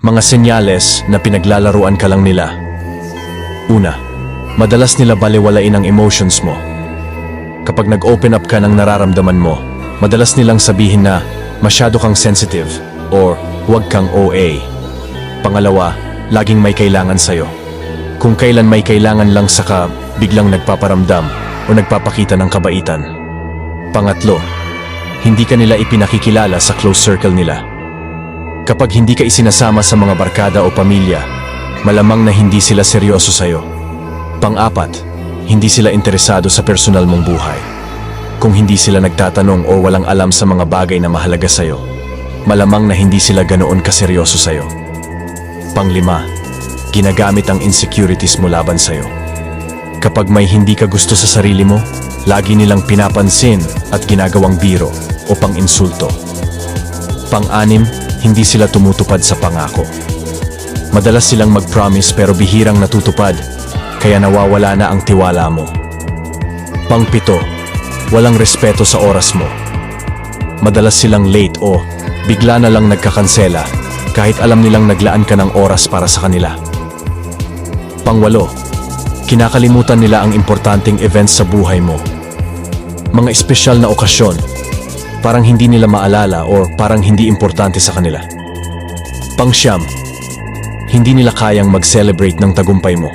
Mga senyales na pinaglalaruan ka lang nila. Una, madalas nila balewalain ang emotions mo. Kapag nag-open up ka ng nararamdaman mo, madalas nilang sabihin na masyado kang sensitive or huwag kang OA. Pangalawa, laging may kailangan sa'yo. Kung kailan may kailangan lang saka biglang nagpaparamdam o nagpapakita ng kabaitan. Pangatlo, hindi ka nila ipinakikilala sa close circle nila. Kapag hindi ka isinasama sa mga barkada o pamilya, malamang na hindi sila seryoso sa'yo. Pang-apat, hindi sila interesado sa personal mong buhay. Kung hindi sila nagtatanong o walang alam sa mga bagay na mahalaga sa'yo, malamang na hindi sila ganoon kaseryoso sa'yo. Pang-lima, ginagamit ang insecurities mo laban sa'yo. Kapag may hindi ka gusto sa sarili mo, lagi nilang pinapansin at ginagawang biro o pang-insulto. Pang-anim, hindi sila tumutupad sa pangako. Madalas silang mag-promise pero bihirang natutupad, kaya nawawala na ang tiwala mo. Pang-pito, walang respeto sa oras mo. Madalas silang late o bigla na lang nagkakansela kahit alam nilang naglaan ka ng oras para sa kanila. Pang-walo, kinakalimutan nila ang importanteng events sa buhay mo. Mga espesyal na okasyon, parang hindi nila maalala o parang hindi importante sa kanila. Pang-siyam, hindi nila kayang mag-celebrate ng tagumpay mo.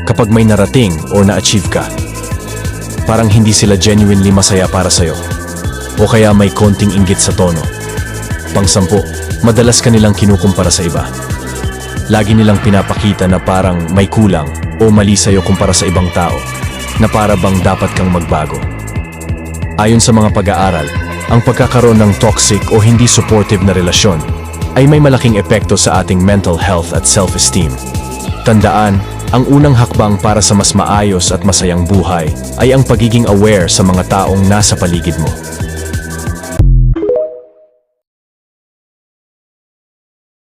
Kapag may narating o na-achieve ka, parang hindi sila genuinely masaya para sa'yo. O kaya may konting inggit sa tono. Pang-sampu, madalas ka nilang kinukumpara sa iba. Lagi nilang pinapakita na parang may kulang o mali sa'yo kumpara sa ibang tao, na para bang dapat kang magbago. Ayon sa mga pag-aaral, ang pagkakaroon ng toxic o hindi supportive na relasyon ay may malaking epekto sa ating mental health at self-esteem. Tandaan, ang unang hakbang para sa mas maayos at masayang buhay ay ang pagiging aware sa mga taong nasa paligid mo.